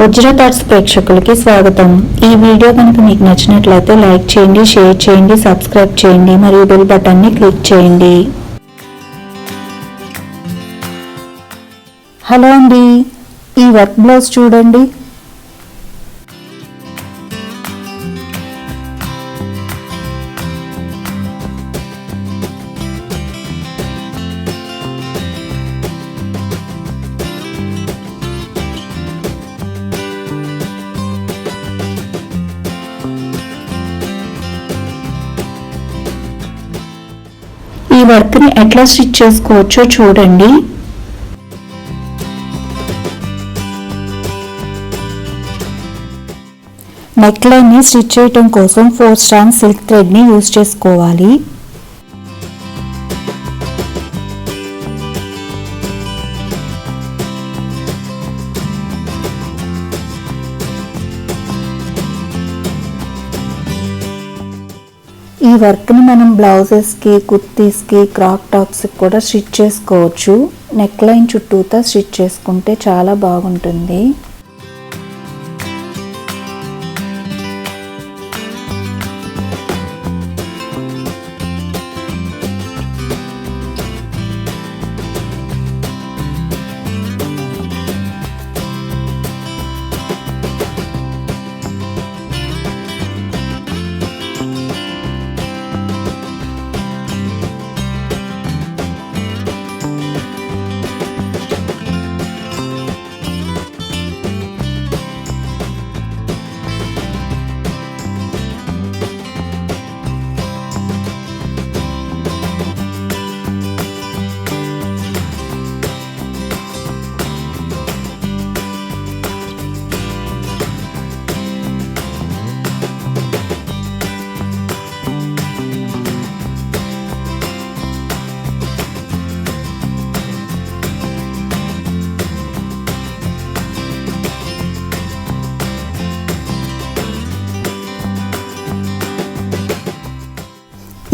వజ్ర thoughts ప్రేక్షకులకి స్వాగతం. ఈ వీడియో కనుక మీకు నచ్చినట్లయితే లైక్ చేయండి, షేర్ చేయండి, సబ్స్క్రైబ్ చేయండి మరియు బెల్ బటన్ ని క్లిక్ చేయండి. హలో అండి, ఈ వర్క్ బ్లౌజ్ చూడండి. ఈ వర్క్ ని ఎట్లా స్టిచ్ చేసుకోవచ్చో చూడండి. నెక్ లైన్ ని స్టిచ్ చేయడం కోసం 4 స్ట్రాండ్ సిల్క్ థ్రెడ్ ని యూజ్ చేసుకోవాలి. ఈ వర్క్ ని మనం బ్లౌజెస్ కి, కుర్తీస్ కి, క్రాప్ టాప్స్ కి కూడా స్టిచ్ చేసుకోవచ్చు. నెక్ లైన్ చుట్టూతా స్టిచ్ చేసుకుంటే చాలా బాగుంటుంది.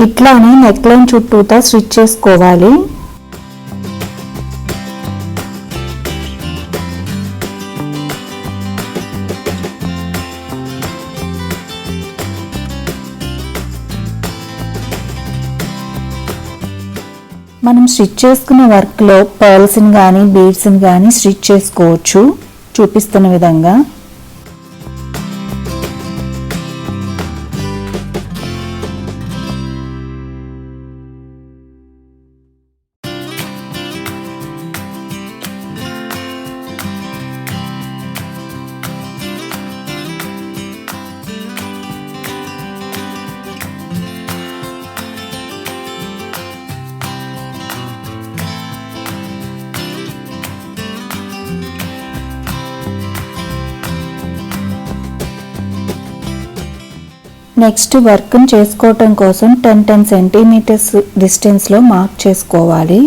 ఇట్లానే నెక్ లైన్ చుట్టూతా స్టిచ్ చేసుకోవాలి. మనం స్టిచ్ చేసుకున్న వర్క్ లో పర్ల్స్ ని కానీ బీడ్స్ ని కానీ స్టిచ్ చేసుకోవచ్చు చూపిస్తున్న విధంగా. నెక్స్ట్ వర్క్ చేసుకోవటం కోసం 10 సెంటీమీటర్స్ డిస్టెన్స్ లో మార్క్ చేసుకోవాలి.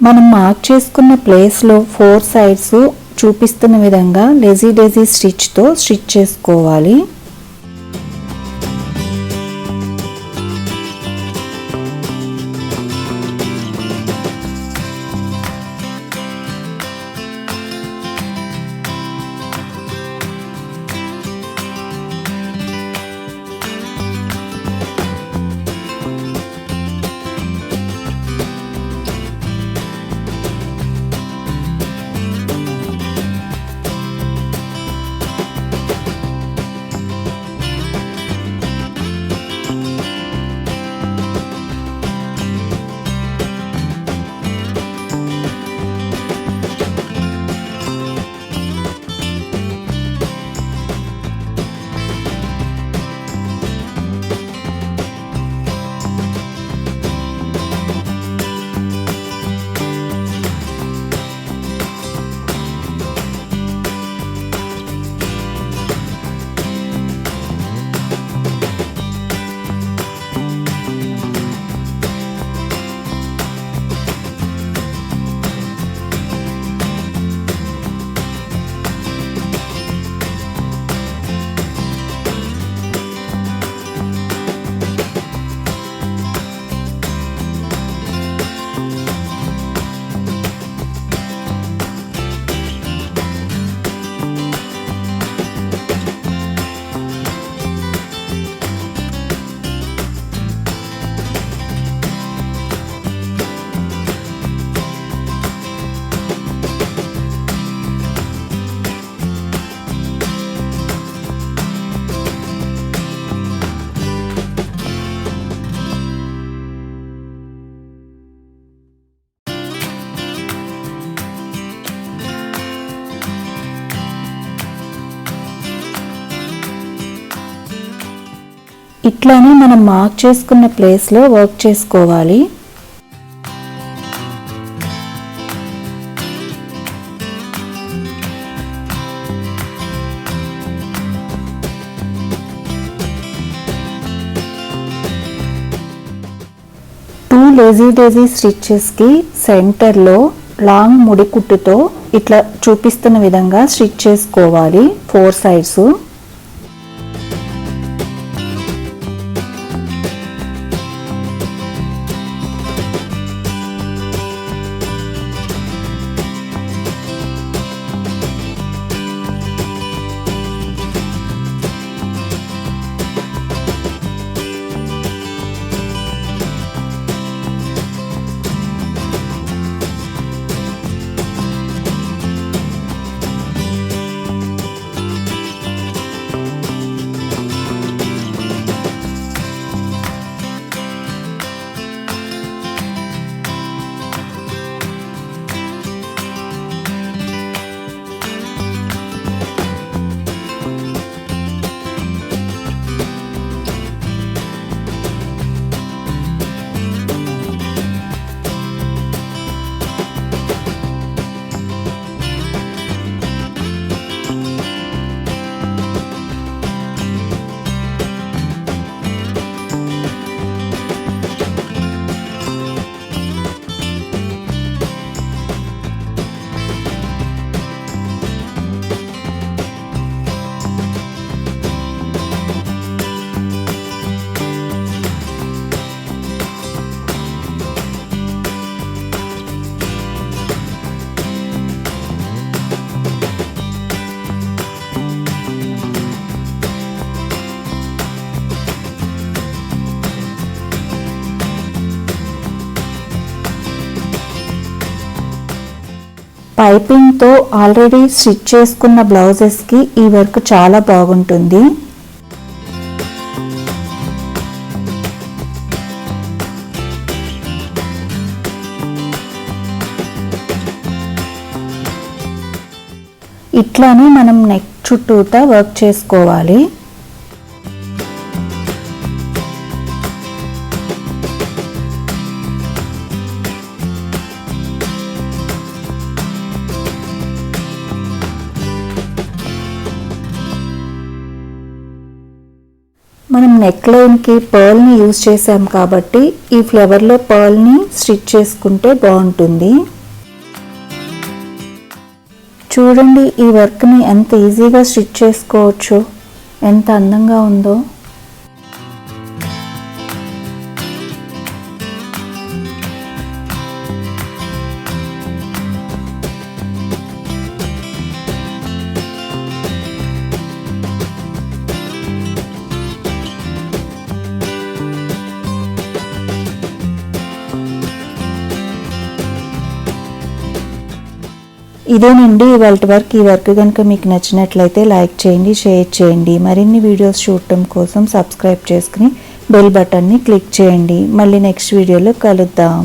మనం మార్క్ చేసుకున్న ప్లేస్ లో 4 సైడ్స్ చూపిస్తున్న విధంగా లేజీ డేజీ స్టిచ్ తో స్టిచ్ చేసుకోవాలి. ఇట్లానే మనం మార్క్ చేసుకున్న ప్లేస్లో వర్క్ చేసుకోవాలి. లేజీ డేజీ స్టిచ్చెస్కి సెంటర్లో లాంగ్ ముడి కుట్టుతో ఇట్లా చూపిస్తున్న విధంగా స్టిచ్ చేసుకోవాలి 4 సైడ్స్. పైపింగ్తో ఆల్రెడీ స్టిచ్ చేసుకున్న బ్లౌజెస్కి ఈ వర్క్ చాలా బాగుంటుంది. ఇట్లానే మనం నెక్ చుట్టూతా వర్క్ చేసుకోవాలి. మనం నెక్ లైన్కి పర్ల్ని యూజ్ చేసాం కాబట్టి ఈ ఫ్లవర్లో పర్ల్ని స్టిచ్ చేసుకుంటే బాగుంటుంది. చూడండి ఈ వర్క్ని ఎంత ఈజీగా స్టిచ్ చేసుకోవచ్చు, ఎంత అందంగా ఉందో. ఇదేనండి ఇవాళ వర్క్. ఈ వర్క్ కనుక మీకు నచ్చినట్లయితే లైక్ చేయండి, షేర్ చేయండి. మరిన్ని వీడియోస్ చూడటం కోసం సబ్స్క్రైబ్ చేసుకుని బెల్ బటన్ని క్లిక్ చేయండి. మళ్ళీ నెక్స్ట్ వీడియోలో కలుద్దాం.